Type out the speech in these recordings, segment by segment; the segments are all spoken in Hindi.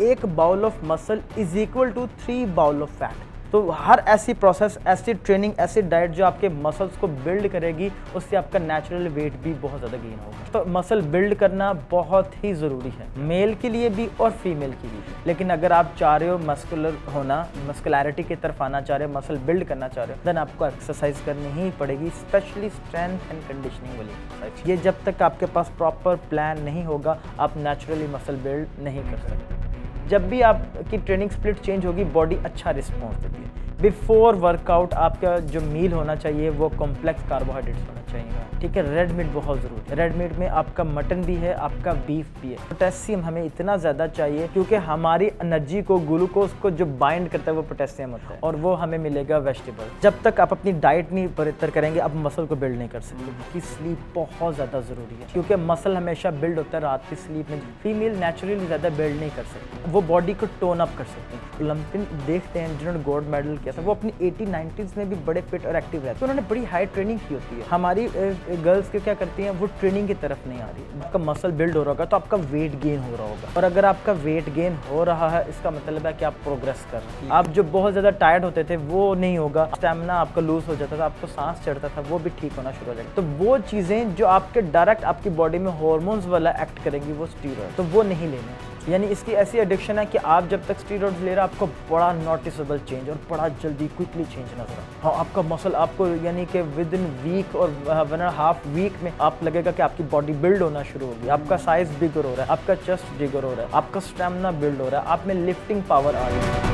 1 bowl of muscle is equal to 3 bowl of fat. तो हर ऐसी प्रोसेस, ऐसी ट्रेनिंग, ऐसी डाइट जो आपके मसल्स को बिल्ड करेगी, उससे आपका नेचुरल वेट भी बहुत ज़्यादा गेन होगा। तो मसल बिल्ड करना बहुत ही ज़रूरी है, मेल के लिए भी और फीमेल के लिए भी। लेकिन अगर आप चाह रहे हो मस्कुलर होना, मस्कुलैरिटी की तरफ आना चाह रहे हो, मसल बिल्ड करना चाह रहे हो, देन आपको एक्सरसाइज करनी ही पड़ेगी, स्पेशली स्ट्रेंथ एंड कंडीशनिंग वाली एक्सरसाइज। ये जब तक आपके पास प्रॉपर प्लान नहीं होगा, आप नेचुरली मसल बिल्ड नहीं कर सकते। जब भी आपकी ट्रेनिंग स्प्लिट चेंज होगी, बॉडी अच्छा रिस्पॉन्स देती है। बिफोर वर्कआउट आपका जो मील होना चाहिए वो कॉम्प्लेक्स कार्बोहाइड्रेट्स होना चाहिए, ठीक है। रेड मीट बहुत ज़रूरी है। रेड मीट में आपका मटन भी है, आपका बीफ भी है। पोटेशियम हमें इतना ज़्यादा चाहिए क्योंकि हमारी एनर्जी को, ग्लूकोज को जो बाइंड करता है वो पोटेशियम होता है, और वो हमें मिलेगा वेजिटेबल। जब तक आप अपनी डाइट नहीं बेहतर करेंगे, आप मसल को बिल्ड नहीं कर सकते। कि स्लीप बहुत ज़्यादा ज़रूरी है, क्योंकि मसल हमेशा बिल्ड होता है रात की स्लीप में। फीमेल नेचुरली ज़्यादा बिल्ड नहीं कर सकती, वो बॉडी को टोन अप कर सकती हैं। ओलंपियन देखते हैं जिन्होंने गोल्ड मेडल किया था, वो अपनी 80-90s में भी बड़े फिट और एक्टिव रहते हैं। उन्होंने बड़ी हाई ट्रेनिंग की होती है। हमारी गर्ल्स क्या करती हैं, वो ट्रेनिंग की तरफ नहीं आ रही है। आपका मसल बिल्ड हो रहा होगा तो आपका वेट गेन हो रहा होगा, और अगर आपका वेट गेन हो रहा है, इसका मतलब है कि आप प्रोग्रेस कर रहे हैं। आप जो बहुत ज़्यादा टायर्ड होते थे वो नहीं होगा, स्टेमिना आपका लूज हो जाता था, आपको सांस चढ़ता था, वो भी ठीक होना शुरू हो जाएगा। तो वो चीज़ें जो आपके डायरेक्ट आपकी बॉडी में हार्मोन्स वाला एक्ट करेंगी, वो स्टीरॉयड, तो वो नहीं लेने हैं। यानी इसकी ऐसी एडिक्शन है कि आप जब तक स्टीरॉइड्स ले रहे हैं, आपको बड़ा नोटिसेबल चेंज और बड़ा जल्दी क्विकली चेंज नजर आता है। हाँ, आपका मसल आपको यानी कि विद इन वीक और 1.5 वीक में आप लगेगा कि आपकी बॉडी बिल्ड होना शुरू होगी, आपका साइज बिगर हो रहा है, आपका चेस्ट बिगर हो रहा है, आपका स्टेमिना बिल्ड हो रहा है, आप में लिफ्टिंग पावर आ रही है।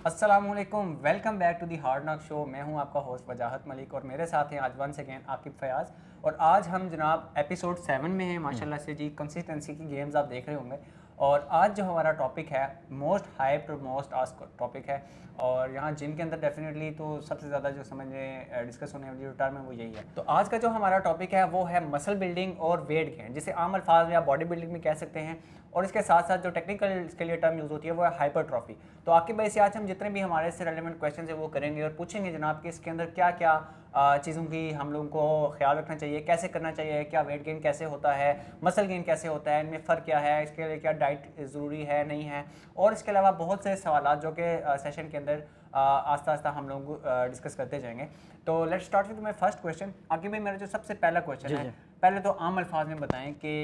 अस्सलामुअलैकुम, welcome back to the Hard Knock Show. मैं हूं आपका होस्ट वजाहत मलिक, और मेरे साथ हैं आज वंस अगेन आकिब फयाज। और आज हम जनाब एपिसोड 7 में हैं माशाल्लाह से जी। कंसिस्टेंसी की गेम्स आप देख रहे होंगे, और आज जो हमारा टॉपिक है मोस्ट हाइप्ड और मोस्ट आस्क्ड टॉपिक है। और यहाँ जिम के अंदर डेफिनेटली तो सबसे ज़्यादा जो समझने डिस्कस होने वाली टर्म है वो यही है। तो आज का जो हमारा टॉपिक है वो है मसल बिल्डिंग और वेट गेन, जिसे आम अल्फाज में आप बॉडी बिल्डिंग भी कह सकते हैं। और इसके साथ साथ जो टेक्निकल इसके लिए टर्म यूज़ होती है वो है हाइपरट्रॉफी। तो आकिब भाई से आज हम जितने भी हमारे से रेलेवेंट क्वेश्चन है वो करेंगे और पूछेंगे जनाब कि इसके अंदर क्या क्या चीज़ों की हम लोगों को ख्याल रखना चाहिए, कैसे करना चाहिए, क्या वेट गेन कैसे होता है, मसल गेन कैसे होता है, इनमें फ़र्क क्या है, इसके लिए क्या डाइट ज़रूरी है नहीं है, और इसके अलावा बहुत से सवाल जो कि सेशन के अंदर आस्ता आस्ता हम लोग डिस्कस करते जाएंगे। तो let's start with my first question. Aqib भाई, मेरा जो सबसे पहला क्वेश्चन है, पहले तो आम अल्फाज में बताएं कि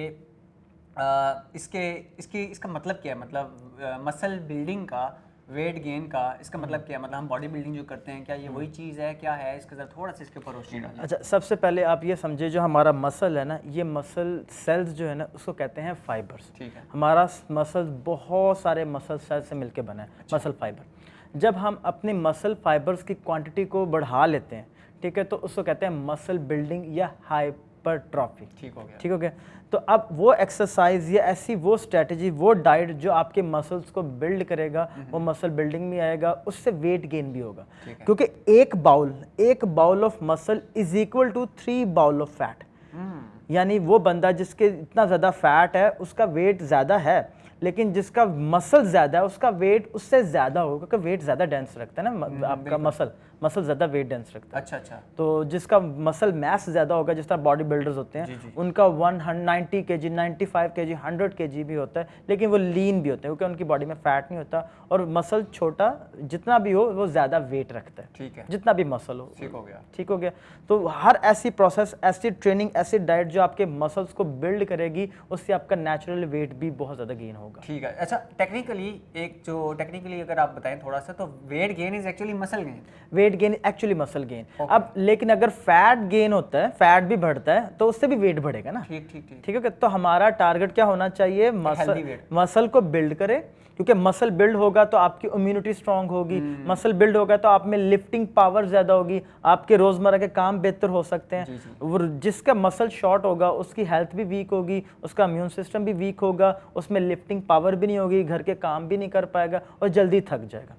इसका मतलब क्या है, मतलब मसल बिल्डिंग का, वेट गेन का इसका मतलब क्या है, मतलब हम बॉडी बिल्डिंग जो करते हैं क्या ये वही चीज़ है, क्या है, इसके ज़रा थोड़ा सा इसके ऊपर रोशनी डालें। अच्छा, सबसे पहले आप ये समझे, जो हमारा मसल है ना, ये मसल सेल्स जो है ना, उसको कहते हैं फाइबर्स। ठीक है। हमारा मसल बहुत सारे मसल सेल्स से मिलके बना है। अच्छा। मसल फाइबर, जब हम अपने मसल फाइबर्स की क्वांटिटी को बढ़ा लेते हैं, ठीक है, तो उसको कहते हैं मसल बिल्डिंग या हाइपरट्रॉफी। ठीक हो गया, ठीक हो गया। तो अब वो एक्सरसाइज या ऐसी वो स्ट्रेटजी, वो डाइट जो आपके मसल्स को बिल्ड करेगा, वो मसल बिल्डिंग भी आएगा, उससे वेट गेन भी होगा। क्योंकि एक bowl of muscle is equal to 3 bowl of fat. यानी वो बंदा जिसके इतना ज़्यादा फैट है उसका वेट ज़्यादा है, लेकिन जिसका मसल ज़्यादा है उसका वेट उससे ज़्यादा होगा, क्योंकि वेट ज़्यादा डेंस रखता है ना आपका मसल ज़्यादा वेट डेंस रखता है। अच्छा। तो जिसका मसल मैस ज़्यादा होगा, जिस तरह बॉडी बिल्डर्स होते हैं, जी। उनका 190 kg, 95 kg, 100 kg भी होता है, लेकिन वो लीन भी होते हैं क्योंकि उनकी बॉडी में फैट नहीं होता, और मसल छोटा जितना भी हो वो ज़्यादा वेट रखता है। ठीक है, जितना भी मसल हो। ठीक हो गया। तो हर ऐसी प्रोसेस, ऐसी ट्रेनिंग, ऐसी डाइट जो आपके मसल्स को बिल्ड करेगी, उससे आपका नेचुरल वेट भी बहुत ज़्यादा गेन होगा। ठीक है। अच्छा, टेक्निकली अगर आप बताएं थोड़ा सा, तो weight gain is actually muscle gain. Weight gain actually muscle gain. अब लेकिन अगर फैट गेन होता है, फैट भी बढ़ता है, तो उससे भी वेट बढ़ेगा ना। ठीक है। तो हमारा टारगेट क्या होना चाहिए, मसल को बिल्ड करे, क्योंकि मसल बिल्ड होगा तो आपकी इम्यूनिटी स्ट्रांग होगी, मसल बिल्ड होगा तो आप में लिफ्टिंग पावर ज्यादा होगी, आपके रोजमर्रा के काम बेहतर हो सकते हैं। और जिसका मसल शॉर्ट होगा उसकी हेल्थ भी वीक होगी, उसका इम्यून सिस्टम भी वीक होगा, उसमें लिफ्टिंग पावर भी नहीं होगी, घर के काम भी नहीं कर पाएगा और जल्दी थक जाएगा।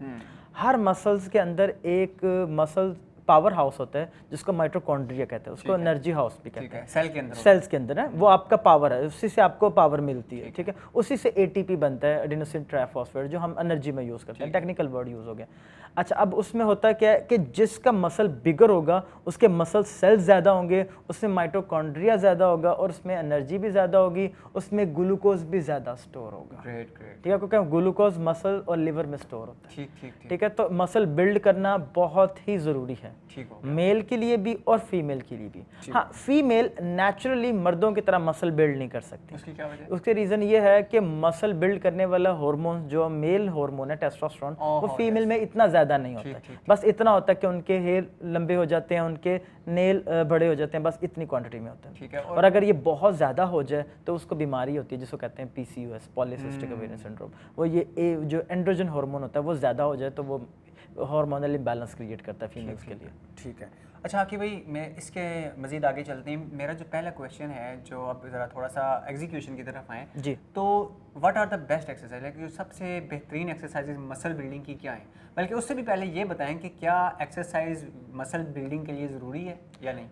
हर मसल्स के अंदर एक मसल पावर हाउस होता है जिसको माइटोकॉन्ड्रिया कहते हैं, उसको एनर्जी हाउस भी कहते हैं। सेल के अंदर, सेल्स के अंदर है, वो आपका पावर है, उसी से आपको पावर मिलती है, ठीक है। उसी से एटीपी बनता है, एडिनोसिन ट्राइफॉस्फेट, जो हम एनर्जी में यूज़ करते हैं, टेक्निकल वर्ड यूज़ हो गया। अच्छा, अब उसमें होता क्या है कि जिसका मसल बिगर होगा उसके मसल सेल्स ज़्यादा होंगे, उसमें माइटोकॉन्ड्रिया ज़्यादा होगा और उसमें एनर्जी भी ज़्यादा होगी, उसमें ग्लूकोज भी ज़्यादा स्टोर होगा। ग्रेट ग्रेट, ठीक है, क्योंकि ग्लूकोज मसल और लिवर में स्टोर होता है। ठीक ठीक ठीक, ठीक है, तो मसल बिल्ड करना बहुत ही ज़रूरी है, ठीक हो, मेल के लिए भी और फीमेल के लिए भी। हाँ, फीमेल नेचुरली मर्दों की तरह मसल बिल्ड नहीं कर सकती। उसकी क्या वजह? उसके रीज़न ये है कि मसल बिल्ड करने वाला हार्मोन जो मेल हार्मोन है टेस्टोस्टेरोन, वो फीमेल में इतना ज़्यादा नहीं होता है। बस इतना होता है कि उनके हेयर लंबे हो जाते हैं, उनके नेल बड़े हो जाते हैं, बस इतनी क्वांटिटी में होता है। ठीक है, और अगर ये बहुत ज़्यादा हो जाए तो उसको बीमारी होती है जिसको कहते हैं PCOS, पॉलीसिस्टिक ओवेरियन सिंड्रोम। वो ये जो एंड्रोजन हार्मोन होता है वो ज़्यादा हो जाए तो वो हार्मोनल इम्बैलेंस क्रिएट करता है फीमेल्स के लिए। ठीक है। अच्छा आकिब भाई, मैं इसके मज़ीद आगे चलते हैं। मेरा जो पहला क्वेश्चन है, जो अब ज़रा थोड़ा सा एग्जीक्यूशन की तरफ आए जी, तो what are the best exercise, like जो सबसे बेहतरीन एक्सरसाइज मसल बिल्डिंग की क्या है? बल्कि उससे भी पहले ये बताएं कि क्या एक्सरसाइज मसल बिल्डिंग के लिए ज़रूरी है या नहीं?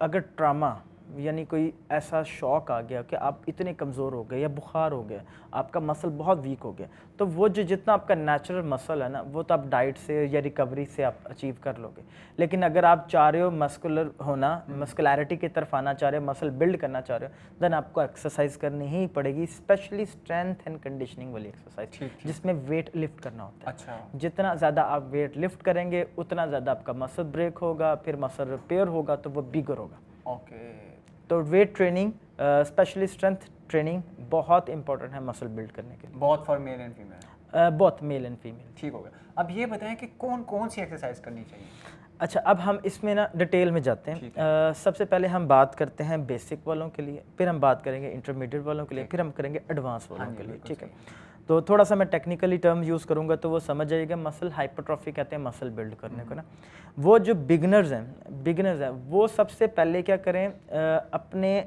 अगर ट्रामा यानी कोई ऐसा शॉक आ गया कि आप इतने कमज़ोर हो गए या बुखार हो गया, आपका मसल बहुत वीक हो गया, तो वो जो जितना आपका नेचुरल मसल है ना, वो तो आप डाइट से या रिकवरी से आप अचीव कर लोगे। लेकिन अगर आप चाह रहे हो मस्कुलर होना, मस्कुलैरिटी की तरफ आना चाह रहे हो, मसल बिल्ड करना चाह रहे हो, देन आपको एक्सरसाइज करनी ही पड़ेगी, स्पेशली स्ट्रेंथ एंड कंडीशनिंग वाली एक्सरसाइज, जिसमें वेट लिफ्ट करना होता है। अच्छा, जितना ज़्यादा आप वेट लिफ्ट करेंगे उतना ज़्यादा आपका मसल ब्रेक होगा, फिर मसल रिपेयर होगा तो वो बिगर होगा। ओके। तो weight training, specially strength training बहुत इंपॉर्टेंट है मसल बिल्ड करने के लिए, बहुत for male and female? Both male and female. ठीक हो गया। अब ये बताएं कि कौन कौन सी एक्सरसाइज करनी चाहिए? अच्छा, अब हम इसमें ना डिटेल में जाते हैं। सबसे पहले हम बात करते हैं बेसिक वालों के लिए, फिर हम बात करेंगे इंटरमीडिएट वालों के लिए, फिर हम करेंगे एडवांस वालों के लिए। ठीक है, तो थोड़ा सा मैं टेक्निकली टर्म यूज़ करूंगा तो वो समझ जाइएगा। मसल हाइपरट्रॉफी कहते हैं मसल बिल्ड करने को ना। वो जो बिगनर्स हैं वो सबसे पहले क्या करें, अपने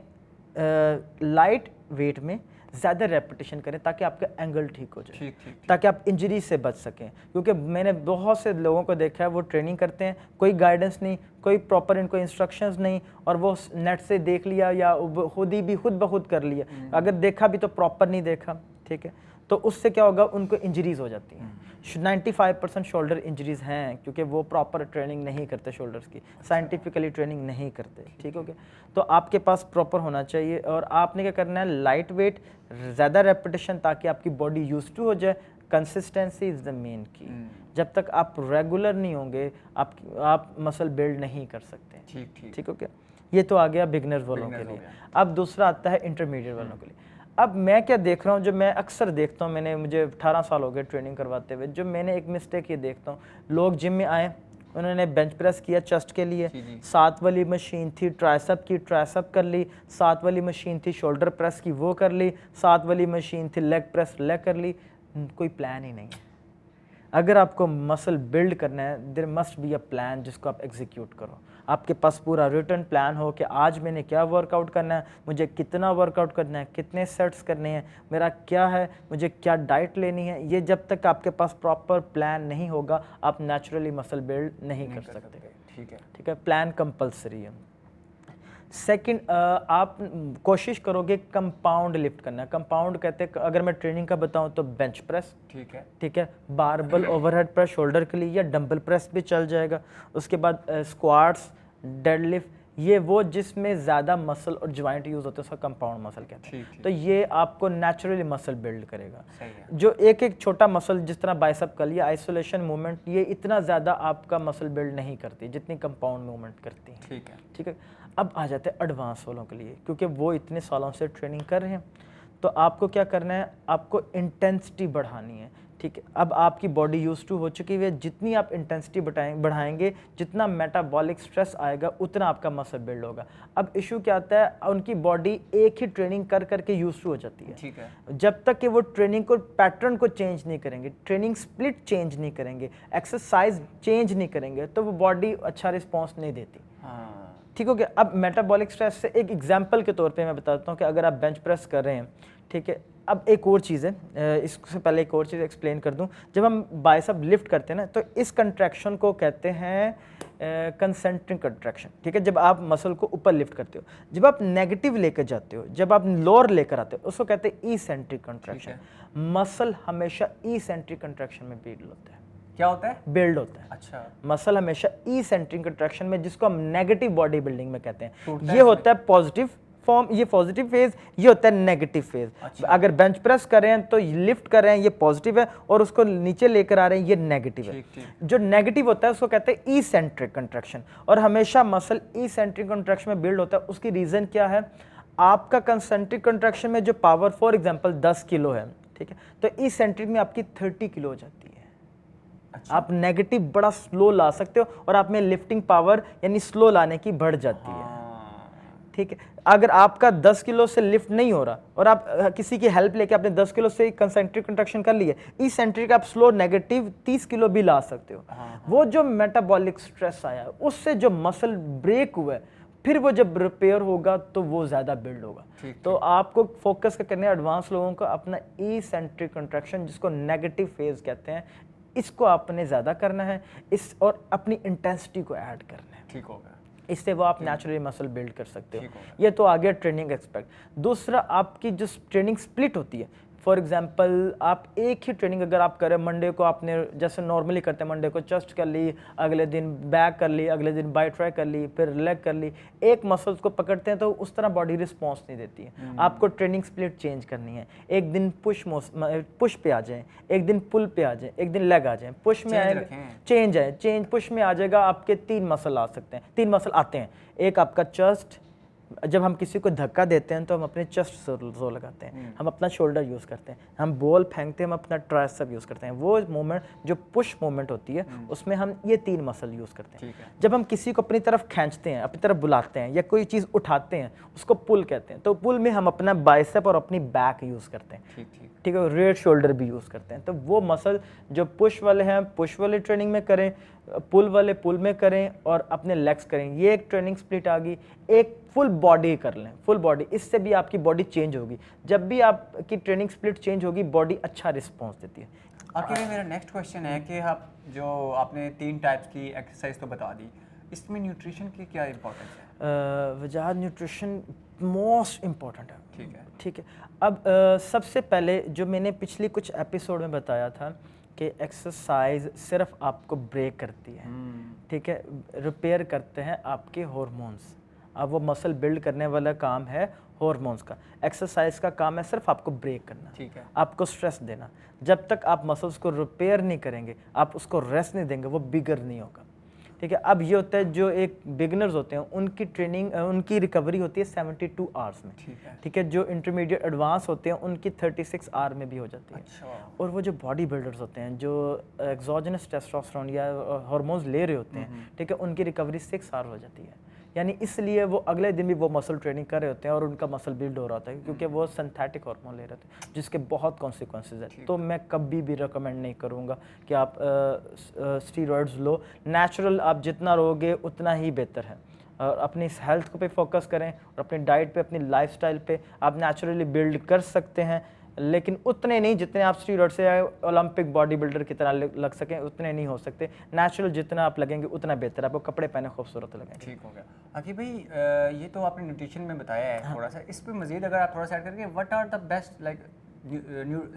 लाइट वेट में ज़्यादा रेपिटेशन करें ताकि आपका एंगल ठीक हो जाए, ठीक ठीक, ताकि आप इंजरी से बच सकें। क्योंकि मैंने बहुत से लोगों को देखा है वो ट्रेनिंग करते हैं, कोई गाइडेंस नहीं, कोई प्रॉपर इनको इंस्ट्रक्शंस नहीं, और वो नेट से देख लिया या खुद ब खुद कर लिया, अगर देखा भी तो प्रॉपर नहीं देखा। ठीक है, तो उससे क्या होगा, उनको इंजरीज हो जाती हैं। 95% शोल्डर इंजरीज हैं क्योंकि वो प्रॉपर ट्रेनिंग नहीं करते शोल्डर्स की, साइंटिफिकली ट्रेनिंग नहीं करते। ठीक हो गया, तो आपके पास प्रॉपर होना चाहिए और आपने क्या करना है, लाइट वेट, ज़्यादा रेपिटेशन, ताकि आपकी बॉडी यूज टू हो जाए। कंसिस्टेंसी इज़ द मेन की। जब तक आप रेगुलर नहीं होंगे आप मसल बिल्ड नहीं कर सकते। ठीक ठीक, ठीक हो गया, ये तो आ गया बिगनर वालों के लिए। अब दूसरा आता है इंटरमीडिएट वालों के लिए। अब मैं क्या देख रहा हूँ, जो मैं अक्सर देखता हूँ, मुझे 18 साल हो गए ट्रेनिंग करवाते हुए, जो मैंने एक मिस्टेक ये देखता हूँ, लोग जिम में आए, उन्होंने बेंच प्रेस किया चेस्ट के लिए, 7 वाली मशीन थी ट्राइसेप की, ट्राइसेप कर ली, 7 वाली मशीन थी शोल्डर प्रेस की, वो कर ली, 7 वाली मशीन थी लेग प्रेस, लेग कर ली। कोई प्लान ही नहीं है। अगर आपको मसल बिल्ड करना है, there must be a plan जिसको आप एग्जीक्यूट करो। आपके पास पूरा रिटर्न प्लान हो कि आज मैंने क्या वर्कआउट करना है, मुझे कितना वर्कआउट करना है, कितने सेट्स करने हैं, मेरा क्या है, मुझे क्या डाइट लेनी है। ये जब तक आपके पास प्रॉपर प्लान नहीं होगा आप नेचुरली मसल बिल्ड नहीं कर सकते। ठीक है, प्लान कंपलसरी है। सेकंड, आप कोशिश करोगे कंपाउंड लिफ्ट करना। कंपाउंड कहते हैं, अगर मैं ट्रेनिंग का बताऊं तो बेंच प्रेस, ठीक है, बारबल ओवरहेड प्रेस शोल्डर के लिए, या डंबल प्रेस भी चल जाएगा। उसके बाद स्क्वाट्स, डेडलिफ्ट, ये वो जिसमें ज़्यादा मसल और ज्वाइंट यूज़ होते हैं, उसका कंपाउंड मसल कहते हैं। तो ये आपको नेचुरली मसल बिल्ड करेगा। जो एक एक छोटा मसल जिस तरह बाइसेप कर लिया, आइसोलेशन मूवमेंट, ये इतना ज़्यादा आपका मसल बिल्ड नहीं करती जितनी कंपाउंड मूवमेंट करती है। ठीक है, अब आ जाते हैं एडवांस वालों के लिए, क्योंकि वो इतने सालों से ट्रेनिंग कर रहे हैं। तो आपको क्या करना है, आपको इंटेंसिटी बढ़ानी है। ठीक है, अब आपकी बॉडी यूज टू हो चुकी है, जितनी आप इंटेंसिटी बढ़ाएंगे, जितना मेटाबॉलिक स्ट्रेस आएगा, उतना आपका मसल बिल्ड होगा। अब इशू क्या आता है, उनकी बॉडी एक ही ट्रेनिंग कर करके यूज टू हो जाती है। ठीक है, जब तक कि वो ट्रेनिंग को पैटर्न को चेंज नहीं करेंगे, ट्रेनिंग स्प्लिट चेंज नहीं करेंगे, एक्सरसाइज चेंज नहीं करेंगे, तो वो बॉडी अच्छा रिस्पॉन्स नहीं देती। ठीक हो गया। अब मेटाबॉलिक स्ट्रेस से एक एग्जांपल के तौर पे मैं बताता हूँ कि अगर आप बेंच प्रेस कर रहे हैं, ठीक है, अब एक और चीज़ है, इससे पहले एक और चीज़ एक्सप्लेन कर दूं। जब हम बाइसेप लिफ्ट करते हैं ना, तो इस कंट्रैक्शन को कहते हैं कंसेंट्रिक कंट्रैक्शन, ठीक है। जब आप मसल को ऊपर लिफ्ट करते हो, जब आप नेगेटिव लेकर जाते हो, जब आप लोअर लेकर आते हो, उसको कहते हैं इसेंट्रिक कंट्रैक्शन। मसल हमेशा इसेंट्रिक कंट्रैक्शन में बिल्ड होता है। क्या होता है? बिल्ड होता है। अच्छा। मसल हमेशा इसेंट्रिक कंट्रैक्शन में, जिसको हम नेगेटिव बॉडी बिल्डिंग में कहते हैं, ये होता है पॉजिटिव फॉर्म, ये पॉजिटिव फेज, ये होता है नेगेटिव फेज। अच्छा। अगर बेंच प्रेस कर रहे हैं तो लिफ्ट कर रहे हैं, ये पॉजिटिव है, और उसको नीचे लेकर आ रहे हैं, ये नेगेटिव है। जो नेगेटिव होता है उसको कहते हैं इसेंट्रिक कंट्रैक्शन, और हमेशा मसल इसेंट्रिक कंट्रैक्शन में बिल्ड होता है। उसकी रीजन क्या है? आपका कंसेंट्रिक कंट्रैक्शन में जो पावर फॉर एग्जांपल 10 किलो है, ठीक है, तो इसेंट्रिक में आपकी 30 किलो हो जाती है। अच्छा। आप नेगेटिव बड़ा स्लो ला सकते हो, और आप में लिफ्टिंग पावर यानी स्लो लाने की बढ़ जाती है, ठीक है। अगर आपका 10 किलो से लिफ्ट नहीं हो रहा, और आप किसी की हेल्प लेके आपने 10 किलो से कंसेंट्रिक कंट्रैक्शन कर लिए, इसेंट्रिक आप स्लो नेगेटिव 30 किलो भी ला सकते हो। वो जो मेटाबॉलिक स्ट्रेस आया है, उससे जो मसल ब्रेक हुआ है, फिर वो जब रिपेयर होगा तो वो ज़्यादा बिल्ड होगा। तो आपको फोकस करने एडवांस लोगों को अपना इसेंट्रिक कंट्रैक्शन, जिसको नेगेटिव फेज कहते हैं, इसको आपने ज़्यादा करना है, इस और अपनी इंटेंसिटी को ऐड करना है। ठीक होगा। इससे वो आप नेचुरली मसल बिल्ड कर सकते हो। ये तो आ गया ट्रेनिंग एस्पेक्ट। दूसरा, आपकी जो ट्रेनिंग स्प्लिट होती है, फॉर एग्जांपल आप एक ही ट्रेनिंग अगर आप करें, मंडे को आपने जैसे नॉर्मली करते हैं, मंडे को चेस्ट कर ली, अगले दिन बैक कर ली, अगले दिन बाई ट्राई कर ली, फिर लेग कर ली, एक मसल्स को पकड़ते हैं तो उस तरह बॉडी रिस्पॉन्स नहीं देती है। आपको ट्रेनिंग स्प्लिट चेंज करनी है। एक दिन पुश पे आ जाए, एक दिन पुल पे आ जाए, एक दिन लेग आ जाए। पुश में आए चेंज पुश में आ जाएगा, आपके 3 मसल आ सकते हैं, 3 मसल आते हैं। एक आपका चेस्ट, जब हम किसी को धक्का देते हैं तो हम अपने चेस्ट जोर लगाते हैं, हम अपना शोल्डर यूज़ करते हैं, हम बॉल फेंकते हैं, हम अपना ट्राइसेप यूज़ करते हैं। वो मोमेंट जो पुश मोमेंट होती है, उसमें हम ये 3 मसल यूज़ करते हैं। जब हम किसी को अपनी तरफ खींचते हैं, अपनी तरफ बुलाते हैं, या कोई चीज़ उठाते हैं, उसको पुल कहते हैं। तो पुल में हम अपना बाइसेप और अपनी बैक यूज़ करते हैं, ठीक है। रेयर शोल्डर भी यूज़ करते हैं। तो वो मसल जो पुश वाले हैं, पुश वाले ट्रेनिंग में करें, पुल वाले पुल में करें, और अपने लेग्स करें। ये एक ट्रेनिंग स्प्लिट आ गई। एक फुल बॉडी कर लें, फुल बॉडी, इससे भी आपकी बॉडी चेंज होगी। जब भी आपकी ट्रेनिंग स्प्लिट चेंज होगी, बॉडी अच्छा रिस्पॉन्स देती है। आखिर में मेरा नेक्स्ट क्वेश्चन है कि आप जो आपने 3 टाइप्स की एक्सरसाइज तो बता दी, इसमें न्यूट्रिशन की क्या इंपॉर्टेंस है? वजह न्यूट्रिशन मोस्ट इम्पॉर्टेंट है, ठीक है। अब सबसे पहले जो मैंने पिछली कुछ एपिसोड में बताया था कि एक्सरसाइज सिर्फ आपको ब्रेक करती है, ठीक है, रिपेयर करते हैं आपके हार्मोन्स। अब वो मसल बिल्ड करने वाला काम है हार्मोन्स का, एक्सरसाइज का काम है सिर्फ आपको ब्रेक करना, ठीक है, आपको स्ट्रेस देना। जब तक आप मसल्स को रिपेयर नहीं करेंगे, आप उसको रेस्ट नहीं देंगे, वो बिगर नहीं होगा, ठीक है। अब ये होता है, जो एक बिगनर्स होते हैं उनकी ट्रेनिंग, उनकी रिकवरी होती है 72 आवर्स में, ठीक है। जो इंटरमीडिएट एडवांस होते हैं उनकी 36 आवर में भी हो जाती है। अच्छा। और वो जो बॉडी बिल्डर्स होते हैं, जो एक्सोजेनस टेस्टोस्टेरोन या हार्मोन्स ले रहे होते हैं, ठीक है, उनकी रिकवरी 6 आवर हो जाती है। यानी इसलिए वो अगले दिन भी वो मसल ट्रेनिंग कर रहे होते हैं और उनका मसल बिल्ड हो रहा था, क्योंकि वो सिंथेटिक हार्मोन ले रहे थे, जिसके बहुत कॉन्सिक्वेंसेज है। तो मैं कभी भी रिकमेंड नहीं करूँगा कि आप स्टीरॉइड्स लो। नेचुरल आप जितना लोगे उतना ही बेहतर है। और अपनी हेल्थ पे फोकस करें, और अपनी डाइट पे, अपनी लाइफस्टाइल पे आप नेचुरली बिल्ड कर सकते हैं, लेकिन उतने नहीं जितने आप स्टीरॉइड से ओलंपिक बॉडी बिल्डर की तरह लग सकें, उतने नहीं हो सकते। नेचुरल जितना आप लगेंगे उतना बेहतर, आपको कपड़े पहने खूबसूरत लगेंगे। ठीक हो गया। आखिर भाई, ये तो आपने न्यूट्रिशन में बताया है, थोड़ा सा इस पे मजीद अगर आप थोड़ा सा ऐड करके, what are the best like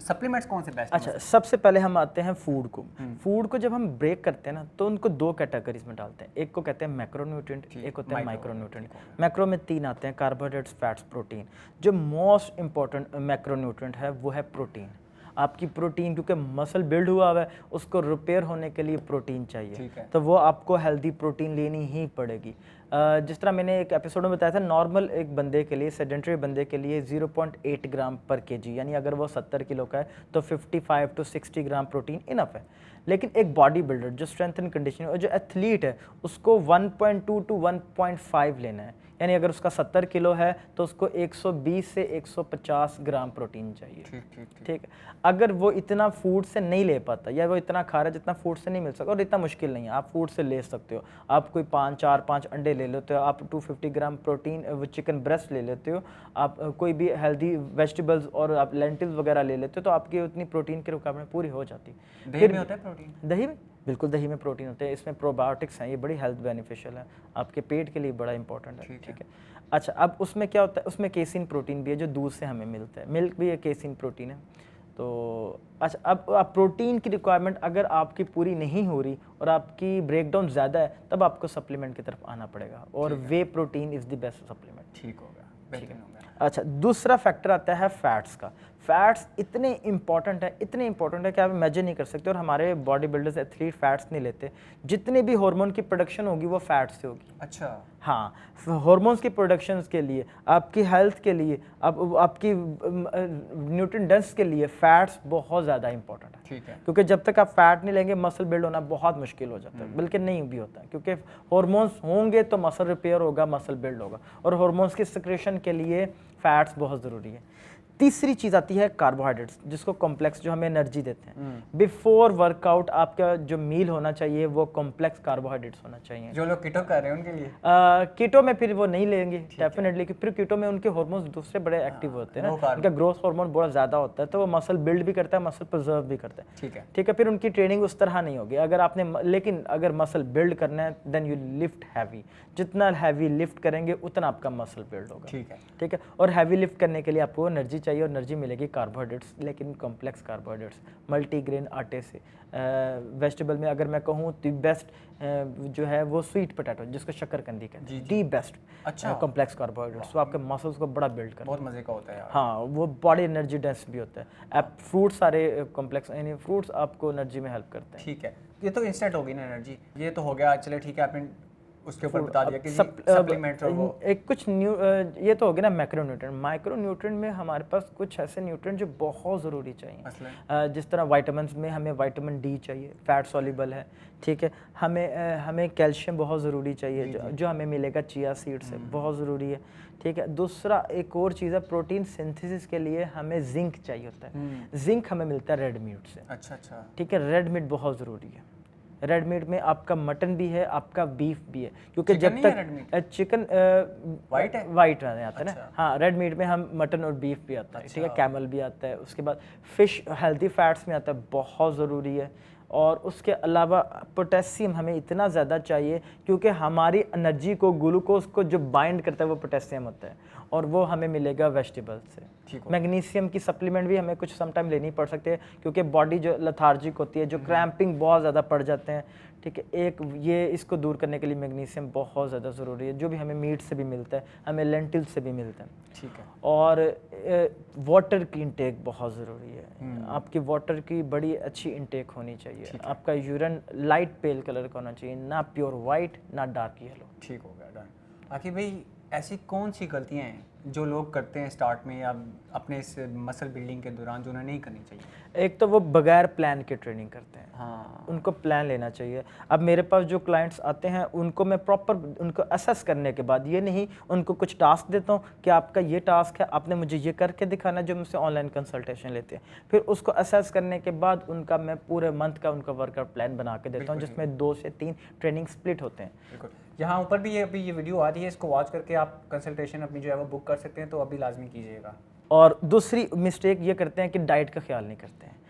supplements कौन से बेस्ट? अच्छा, सबसे पहले हम आते हैं फूड को। फूड को जब हम ब्रेक करते हैं ना, तो उनको 2 कैटेगरीज में डालते हैं। एक को कहते हैं मैक्रोन्यूट्रिएंट, एक होता है माइक्रोन्यूट्रिएंट। मैक्रो में 3 आते हैं, कार्बोहाइड्रेट्स, फैट्स, प्रोटीन। जो मोस्ट इंपॉर्टेंट मैक्रोन्यूट्रिएंट है वो है प्रोटीन। आपकी प्रोटीन, क्योंकि मसल बिल्ड हुआ है, उसको रिपेयर होने के लिए प्रोटीन चाहिए, तो वो आपको हेल्दी प्रोटीन लेनी ही पड़ेगी। जिस तरह मैंने एक एपिसोड में बताया था, नॉर्मल एक बंदे के लिए, सेडेंटरी बंदे के लिए 0.8 ग्राम पर केजी, यानी अगर वो 70 किलो का है तो 55 to 60 ग्राम प्रोटीन इनफ है। लेकिन एक बॉडी बिल्डर जो स्ट्रेंथ एंड कंडीशनिंग और जो एथलीट है, उसको 1.2 to 1.5 लेना है। यानी अगर उसका 70 किलो है तो उसको 120 से 150 ग्राम प्रोटीन चाहिए, ठीक है। अगर वो इतना फूड से नहीं ले पाता, या वो इतना खा रहा है जितना फूड से नहीं मिल सकता, और इतना मुश्किल नहीं है, आप फूड से ले सकते हो। आप कोई 4-5 अंडे ले लेते हो, आप 250 ग्राम प्रोटीन वो चिकन ब्रेस्ट ले लेते हो, आप कोई भी हेल्दी वेजिटेबल्स और आप लेंटिल्स वगैरह ले लेते हो, तो आपकी उतनी प्रोटीन की रिक्वायरमेंट पूरी हो जाती है। दही में होता है प्रोटीन? दही में बिल्कुल, दही में प्रोटीन होते हैं, इसमें प्रोबायोटिक्स हैं, ये बड़ी हेल्थ बेनिफिशियल है, आपके पेट के लिए बड़ा इंपॉर्टेंट है। ठीक है। अच्छा, अब उसमें क्या होता है, उसमें केसिन प्रोटीन भी है जो दूध से हमें मिलता है, मिल्क भी है केसिन प्रोटीन है। तो अच्छा, अब आप प्रोटीन की रिक्वायरमेंट अगर आपकी पूरी नहीं हो रही और आपकी ब्रेकडाउन ज़्यादा है, तब आपको सप्लीमेंट की तरफ आना पड़ेगा, और whey protein is the best supplement. ठीक होगा, बेहतरीन होगा। अच्छा, दूसरा फैक्टर आता है फैट्स का। फैट्स इतने इंपॉर्टेंट है कि आप इमेजिन नहीं कर सकते, और हमारे बॉडी बिल्डर्स एथलीट फैट्स नहीं लेते। जितने भी हार्मोन की प्रोडक्शन होगी वो फैट्स से होगी। अच्छा। हाँ, हार्मोन्स की प्रोडक्शन के लिए, आपकी हेल्थ के लिए, आपकी न्यूट्रिएंट डेंस के लिए फैट्स बहुत ज़्यादा इंपॉर्टेंट है। ठीक है। क्योंकि जब तक आप फैट नहीं लेंगे मसल बिल्ड होना बहुत मुश्किल हो जाता है, बल्कि नहीं भी होता है, क्योंकि हार्मोन्स होंगे तो मसल रिपेयर होगा, मसल बिल्ड होगा, और हार्मोन्स की सिक्रेशन के लिए फैट्स बहुत ज़रूरी है। तीसरी चीज़ आती है कार्बोहाइड्रेट्स, जिसको कॉम्प्लेक्स, जो हमें एनर्जी देते हैं। बिफोर वर्कआउट आपका जो मील होना चाहिए वो कॉम्प्लेक्स कार्बोहाइड्रेट्स होना चाहिए। जो लोग कीटो कर रहे हैं उनके लिए कीटो में फिर वो नहीं लेंगे डेफिनेटली, कि फिर कीटो में उनके हार्मोन्स दूसरे बड़े एक्टिव होते हैं ना, उनका ग्रोथ हार्मोन बहुत ज़्यादा होता है, तो वो मसल बिल्ड भी करता है, मसल प्रिजर्व भी करता है। ठीक है, फिर उनकी ट्रेनिंग उस तरह नहीं होगी। अगर आपने लेकिन अगर मसल बिल्ड करना है देन यू लिफ्ट हैवी, जितना हैवी लिफ्ट करेंगे उतना आपका मसल बिल्ड होगा। ठीक है, और हैवी लिफ्ट करने के लिए आपको एनर्जी चाहिए, और एनर्जी मिलेगी कार्बोहाइड्रेट्स, लेकिन कॉम्प्लेक्स कार्बोहाइड्रेट्स, मल्टीग्रेन आटे से। वेजिटेबल में अगर मैं कहूँ दी बेस्ट जो है वो स्वीट पोटैटो, जिसको शक्करकंदी कहते हैं, दी बेस्ट कॉम्प्लेक्स कार्बोहाइड्रेट्स, वो आपके मसल्स को बड़ा बिल्ड करता है, बहुत मजे का होता है यार। हाँ, वो बॉडी एनर्जी डेंस भी होता है। आप फ्रूट सारे कॉम्प्लेक्स, यानी फ्रूट्स आपको एनर्जी में हेल्प करते हैं। ठीक है, ये तो इंस्टेंट होगी ना एनर्जी, ये तो हो गया। चले ठीक है, आपने उसके ऊपर बता दिया कि सप्लीमेंट्स और वो एक कुछ ये तो हो गया ना मैक्रोन्यूट्रिएंट। माइक्रोन्यूट्रिएंट में हमारे पास कुछ ऐसे न्यूट्रिएंट जो बहुत ज़रूरी चाहिए, जिस तरह विटामिन्स में हमें विटामिन डी चाहिए, फैट सॉल्युबल है। ठीक है, हमें कैल्शियम बहुत ज़रूरी चाहिए, जो हमें मिलेगा चिया सीड से, बहुत ज़रूरी है। ठीक है, दूसरा एक और चीज़ है, प्रोटीन सिंथेसिस के लिए हमें जिंक चाहिए होता है। जिंक हमें मिलता है रेड मीट से। अच्छा। ठीक है, रेड मीट बहुत ज़रूरी है। रेड मीट में आपका मटन भी है, आपका बीफ भी है, क्योंकि जब तक चिकन वाइट आता है ना, हाँ, रेड मीट में हम मटन और बीफ भी आता है। ठीक है, कैमल भी आता है, उसके बाद फिश हेल्दी फैट्स में आता है, बहुत ज़रूरी है। और उसके अलावा पोटेशियम हमें इतना ज़्यादा चाहिए, क्योंकि हमारी एनर्जी को, ग्लूकोज को जो बाइंड करता है वो पोटेशियम होता है, और वो हमें मिलेगा वेजिटेबल से। मैग्नीशियम की सप्लीमेंट भी हमें कुछ समटाइम लेनी पड़ सकती है, क्योंकि बॉडी जो लथार्जिक होती है, जो क्रैम्पिंग बहुत ज़्यादा पड़ जाते हैं। ठीक है, एक ये इसको दूर करने के लिए मैग्नीशियम बहुत ज़्यादा ज़रूरी है, जो भी हमें मीट से भी मिलता है, हमें लेंटिल से भी मिलता है। ठीक है, और वाटर की इंटेक बहुत ज़रूरी है। आपकी वाटर की बड़ी अच्छी इंटेक होनी चाहिए। आपका यूरिन लाइट पेल कलर का होना चाहिए, ना प्योर वाइट ना डार्क येलो। ठीक हो गया, डन। आखिर भाई ऐसी कौन सी गलतियाँ हैं जो लोग करते हैं स्टार्ट में या अपने इस मसल बिल्डिंग के दौरान, जो उन्हें नहीं करनी चाहिए? एक तो वो बगैर प्लान के ट्रेनिंग करते हैं। हाँ, उनको प्लान लेना चाहिए। अब मेरे पास जो क्लाइंट्स आते हैं उनको मैं प्रॉपर उनको असेस करने के बाद, ये नहीं उनको कुछ टास्क देता हूँ कि आपका ये टास्क है, आपने मुझे ये करके दिखाना, जो मुझसे ऑनलाइन कंसल्टेशन लेते हैं। फिर उसको असेस करने के बाद उनका मैं पूरे मंथ का उनका वर्कआउट प्लान बना के देता हूँ, जिसमें 2 से 3 ट्रेनिंग स्प्लिट होते हैं। बिल्कुल, यहाँ ऊपर भी अभी ये वीडियो आ रही है, इसको वॉच करके आप कंसल्टेशन अपनी जो है वो बुक कर सकते हैं, तो अभी लाजमी कीजिएगा। और दूसरी मिस्टेक ये करते हैं कि डाइट का ख्याल नहीं करते हैं।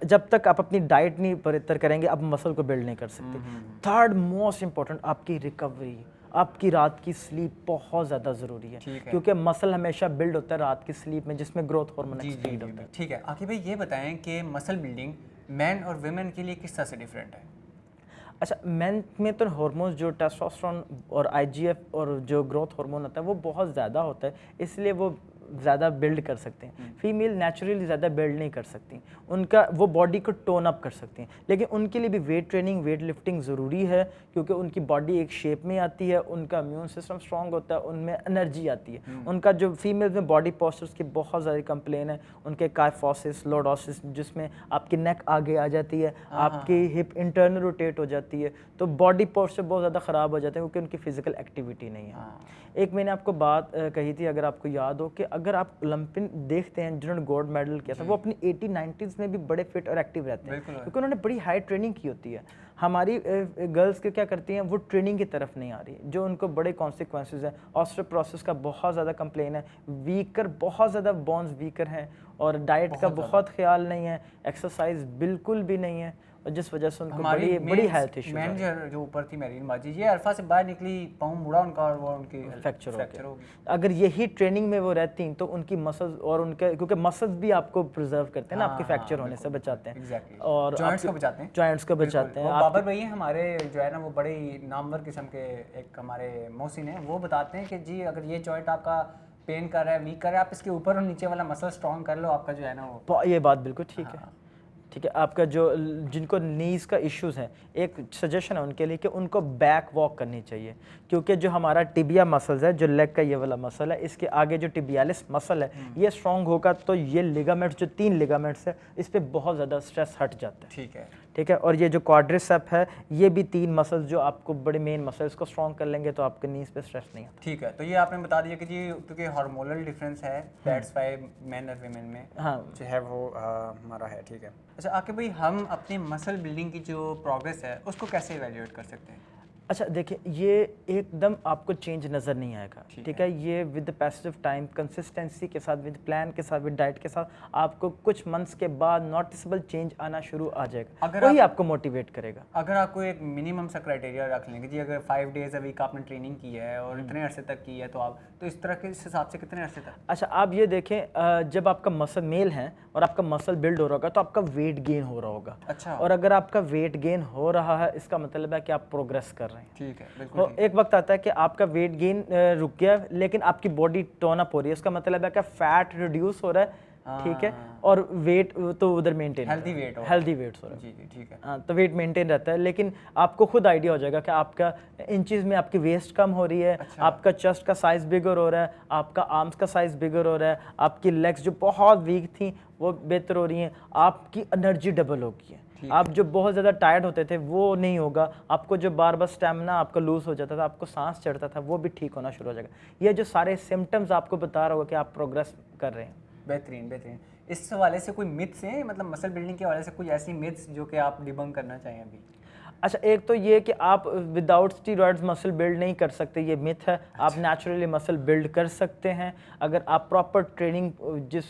जब तक आप अपनी डाइट नहीं बेहतर करेंगे, आप मसल को बिल्ड नहीं कर सकते। थर्ड मोस्ट इंपॉर्टेंट, आपकी रिकवरी, आपकी रात की स्लीप बहुत ज़्यादा ज़रूरी है, क्योंकि मसल हमेशा बिल्ड होता है रात की स्लीप में, जिसमें ग्रोथ हार्मोन एक्सक्रीट होता है। ठीक है, आखिर भाई ये बताएं कि मसल बिल्डिंग मैन और वुमेन के लिए किस तरह से डिफरेंट है? अच्छा, मेन में तो हार्मोन्स जो टेस्टोस्टेरोन और आईजीएफ और जो ग्रोथ हार्मोन होता है वो बहुत ज़्यादा होता है, इसलिए वो ज़्यादा बिल्ड कर सकते हैं। फीमेल नेचुरली ज़्यादा बिल्ड नहीं कर सकती, उनका वो बॉडी को टोन अप कर सकती हैं, लेकिन उनके लिए भी वेट ट्रेनिंग, वेट लिफ्टिंग ज़रूरी है, क्योंकि उनकी बॉडी एक शेप में आती है, उनका इम्यून सिस्टम स्ट्रॉन्ग होता है, उनमें एनर्जी आती है। उनका जो फीमेल में बॉडी पोस्चर्स की बहुत ज़्यादा कंप्लेन है, उनके काइफोसिस, लॉर्डोसिस, जिसमें आपकी नेक आगे आ जाती है, आपकी हिप इंटरनल रोटेट हो जाती है, तो बॉडी पोस्चर बहुत ज़्यादा ख़राब हो जाते हैं, क्योंकि उनकी फिजिकल एक्टिविटी नहीं है। एक मैंने आपको बात कही थी, अगर आपको याद हो, कि अगर आप ओलंपियन देखते हैं जिन्होंने गोल्ड मेडल किया था, वो अपनी 80-90s में भी बड़े फिट और एक्टिव रहते हैं, क्योंकि उन्होंने बड़ी हाई ट्रेनिंग की होती है। हमारी गर्ल्स के क्या करती हैं, वो ट्रेनिंग की तरफ नहीं आ रही, जो उनको बड़े कॉन्सिक्वेंसेज हैं। ऑस्टियोपोरोसिस का बहुत ज़्यादा कंप्लेन है, वीकर बहुत ज़्यादा बोन्स वीकर हैं, और डाइट का बहुत ख्याल नहीं है, एक्सरसाइज बिल्कुल भी नहीं है, और जिस वजह से उनको बड़ी हेल्थ इश्यूज मैन जो ऊपर थी मेरीन बाजी, ये अल्फा से बाहर निकली, पाँव मुड़ा उनका और वो उनकी फ्रैक्चर हो गया। अगर यही ट्रेनिंग में वो रहती तो उनकी मसल्स और उनके, क्योंकि मसल्स भी आपको प्रिजर्व करते हैं ना, आपके फ्रैक्चर होने से बचाते हैं, और जॉइंट्स को बचाते हैं। बाबर भाई हमारे जो है ना वो बड़े नामवर किस्म के एक हमारे मोहसिन हैं, वो बताते हैं कि जी अगर ये जॉइंट आपका पेन कर रहा है, वीक कर रहा है, आप इसके ऊपर और नीचे वाला मसल स्ट्रॉन्ग कर लो, आपका जो है ना वो, ये बात बिल्कुल ठीक है। ठीक है, आपका जो जिनको नीज़ का इश्यूज़ हैं, एक सजेशन है उनके लिए कि उनको बैक वॉक करनी चाहिए, क्योंकि जो हमारा टिबिया मसल्स है, जो लेग का ये वाला मसल है, इसके आगे जो टिबियालिस मसल है, ये स्ट्रॉन्ग होगा तो ये लिगामेंट्स, जो 3 लिगामेंट्स है, इस पर बहुत ज़्यादा स्ट्रेस हट जाता है। ठीक है, और ये जो क्वाड्रिसेप है, ये भी 3 मसल्स जो आपको बड़े मेन मसल्स को स्ट्रॉन्ग कर लेंगे तो आपके नीज पे स्ट्रेस नहीं आता। ठीक है, तो ये आपने बता दिया कि जी क्योंकि हार्मोनल डिफरेंस है, दैट्स व्हाई मेन और वुमेन में जो है वो हमारा है। ठीक है, अच्छा आकिब भाई, हम अपनी मसल बिल्डिंग की जो प्रोग्रेस है उसको कैसे इवैल्यूएट कर सकते हैं? अच्छा देखिए, ये एकदम आपको चेंज नज़र नहीं आएगा। ठीक है, ये विद पैसिव टाइम, कंसिस्टेंसी के साथ, विद प्लान के साथ, विद डाइट के साथ, आपको कुछ मंथ्स के बाद नोटिसेबल चेंज आना शुरू आ जाएगा, वही आपको मोटिवेट करेगा। अगर आपको एक मिनिमम सा क्राइटेरिया रख लेंगे जी, अगर 5 डेज अ वीक आपने ट्रेनिंग की है और इतने अरसे तक की है, तो आप तो इस तरह के इस हिसाब से कितने अरसे तक? अच्छा, आप ये देखें, जब आपका मसल मेल है और आपका मसल बिल्ड हो रहा होगा तो आपका वेट गेन हो रहा होगा। अच्छा, और अगर आपका वेट गेन हो रहा है, इसका मतलब है कि आप प्रोग्रेस कर रहे हैं। ठीक है, बिल्कुल। तो एक वक्त आता है कि आपका वेट गेन रुक गया, लेकिन आपकी बॉडी टोन अप हो रही है, इसका मतलब है कि फैट रिड्यूस हो रहा है। ठीक है, और वेट तो उधर मेंटेन, हेल्दी वेट हो रहा है। जी जी, ठीक है। हाँ, तो वेट मेंटेन रहता है, लेकिन आपको खुद आइडिया हो जाएगा कि आपका इंचेस में आपकी वेस्ट कम हो रही है। अच्छा। आपका चेस्ट का साइज बिगर हो रहा है, आपका आर्म्स का साइज बिगर हो रहा है, आपकी लेग्स जो बहुत वीक थी वो बेहतर हो रही हैं, आपकी एनर्जी डबल हो गई है। आप जो बहुत ज़्यादा टायर्ड होते थे वो नहीं होगा, आपको जो बार बार स्टेमिना आपका लूज हो जाता था, आपको सांस चढ़ता था, वो भी ठीक होना शुरू हो जाएगा। ये जो सारे सिम्टम्स आपको बता रहा होगा कि आप प्रोग्रेस कर रहे हैं। बेहतरीन बेहतरीन। इस हवाले से कोई मिथ्स हैं, मतलब मसल बिल्डिंग के हवाले से कोई ऐसी मिथ्स जो कि आप डिबंक करना चाहें अभी? अच्छा, एक तो ये कि आप विदाउट स्टीरॉयड्स मसल बिल्ड नहीं कर सकते, ये मिथ है। अच्छा। आप नेचुरली मसल बिल्ड कर सकते हैं अगर आप प्रॉपर ट्रेनिंग, जिस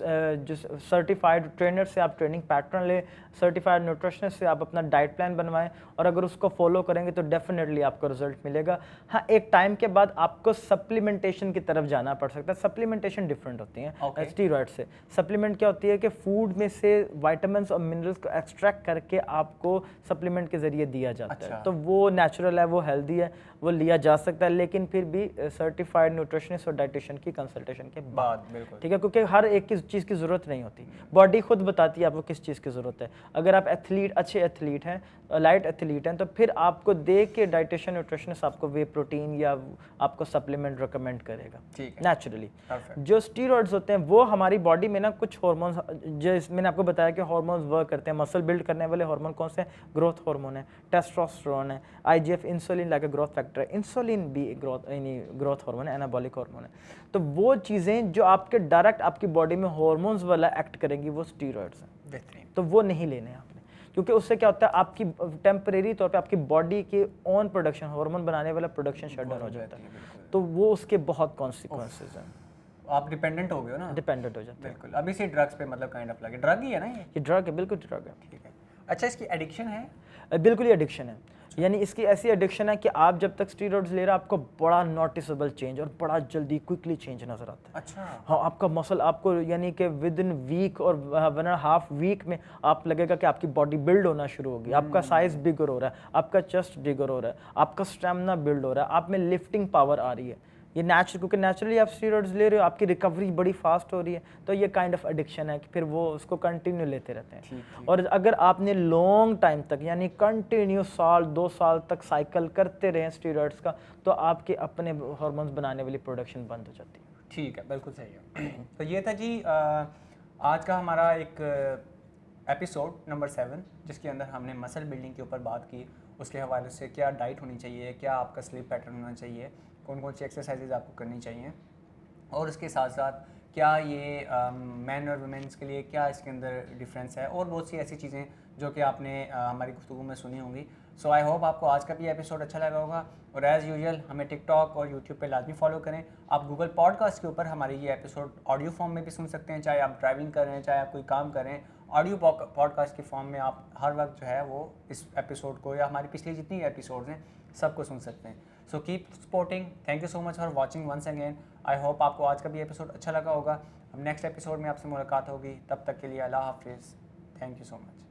सर्टिफाइड ट्रेनर से आप ट्रेनिंग पैटर्न लें, सर्टिफाइड न्यूट्रिशनिस्ट से आप अपना डाइट प्लान बनवाएं, और अगर उसको फॉलो करेंगे तो डेफिनेटली आपको रिजल्ट मिलेगा। हाँ, एक टाइम के बाद आपको सप्लीमेंटेशन की तरफ जाना पड़ सकता है। सप्लीमेंटेशन डिफरेंट होती हैं स्टीरॉयड से। सप्लीमेंट क्या होती है कि फूड में से वाइटामिन और मिनरल्स को एक्सट्रैक्ट करके आपको सप्लीमेंट के जरिए दिया जाता है। अच्छा। तो वो नेचुरल है, वो हेल्दी है, वो लिया जा सकता है, लेकिन फिर भी सर्टिफाइड न्यूट्रिशनिस्ट और डाइटिशियन की कंसल्टेशन के बाद। ठीक है, क्योंकि हर एक की चीज़ की ज़रूरत नहीं होती, बॉडी खुद बताती है आपको किस चीज़ की ज़रूरत है। अगर आप अच्छे एथलीट हैं, लाइट एथलीट हैं, तो फिर आपको देख के डाइटिशियन न्यूट्रिशनिस्ट आपको वे प्रोटीन या आपको सप्लीमेंट रिकमेंड करेगा नेचुरली। जो स्टीरॉइड्स होते हैं वो हमारी बॉडी में ना कुछ हार्मोन्स, जो मैंने आपको बताया कि हार्मोन्स वर्क करते हैं। मसल बिल्ड करने वाले हार्मोन कौन से हैं? ग्रोथ हार्मोन है, टेस्टोस्टेरोन है, IGF insulin like growth factor है, इंसुलिन भी ग्रोथ हार्मोन है, एनाबॉलिक हार्मोन है। तो वो चीज़ें जो आपके डायरेक्ट आपकी बॉडी में हार्मोन्स वाला एक्ट करेंगी वो स्टीरॉइड्स हैं। तो वो नहीं लेने हैं आपने, क्योंकि उससे क्या होता है आपकी टेम्परेरी तौर पे आपकी बॉडी के ओन प्रोडक्शन, हार्मोन बनाने वाला प्रोडक्शन शट डाउन हो जाता है, तो वो उसके बहुत कॉन्सिक्वेंसेस हैं। आप डिपेंडेंट हो गए हो ना? डिपेंडेंट हो जाते हैं, बिल्कुल। अभी से ड्रग्स पे मतलब काइंड ऑफ लगे, ड्रग ही है ना ये ड्रग है, बिल्कुल ड्रग है। ठीक है, अच्छा इसकी एडिक्शन है? बिल्कुल ही एडिक्शन है। यानी इसकी ऐसी एडिक्शन है कि आप जब तक स्टीरॉइड्स ले रहे हैं आपको बड़ा नोटिसेबल चेंज और बड़ा जल्दी क्विकली चेंज नजर आता है। अच्छा। हाँ, आपका मसल आपको यानी कि विद इन वीक और 1.5 वीक में आप लगेगा कि आपकी बॉडी बिल्ड होना शुरू होगी, आपका साइज बिगर हो रहा है, आपका चेस्ट बिगर हो रहा है, आपका स्टेमिना बिल्ड हो रहा है, आप में लिफ्टिंग पावर आ रही है। ये क्योंकि नेचुरली आप स्टीरॉइड्स ले रहे हो, आपकी रिकवरी बड़ी फास्ट हो रही है, तो ये काइंड ऑफ एडिक्शन है कि फिर वो उसको कंटिन्यू लेते रहते हैं। और अगर आपने लॉन्ग टाइम तक यानी कंटिन्यू 1-2 साल तक साइकिल करते रहे स्टीरॉइड्स का, तो आपके अपने हार्मोन्स बनाने वाली प्रोडक्शन बंद हो जाती है। ठीक है, बिल्कुल सही है। तो ये था जी आज का हमारा एक एपिसोड नंबर 7, जिसके अंदर हमने मसल बिल्डिंग के ऊपर बात की, उसके हवाले से क्या डाइट होनी चाहिए, क्या आपका स्लीप पैटर्न होना चाहिए, कौन कौन सी एक्सरसाइजेज आपको करनी चाहिए, और उसके साथ साथ क्या ये मैन और वुमेन्स के लिए क्या इसके अंदर डिफरेंस है, और बहुत सी ऐसी चीज़ें जो कि आपने हमारी गुफ्तगू में सुनी होंगी। सो आई होप आपको आज का भी एपिसोड अच्छा लगा होगा, और एज़ यूजुअल हमें टिकटॉक और यूट्यूब पे लाजमी फॉलो करें। आप गूगल पॉडकास्ट के ऊपर हमारी ये एपिसोड ऑडियो फॉर्म में भी सुन सकते हैं, चाहे आप ड्राइविंग कर रहे हैं, चाहे आप कोई काम कर रहे हैं। ऑडियो पॉडकास्ट के फॉर्म में आप हर वक्त जो है वो इस एपिसोड को या हमारी पिछली जितनी एपिसोड्स हैं सबको सुन सकते हैं। So keep supporting, thank you so much for watching once again. I hope आपको आज का भी एपिसोड अच्छा लगा होगा। हम नेक्स्ट एपिसोड में आपसे मुलाकात होगी, तब तक के लिए अल्लाह हाफिज़, थैंक यू सो मच।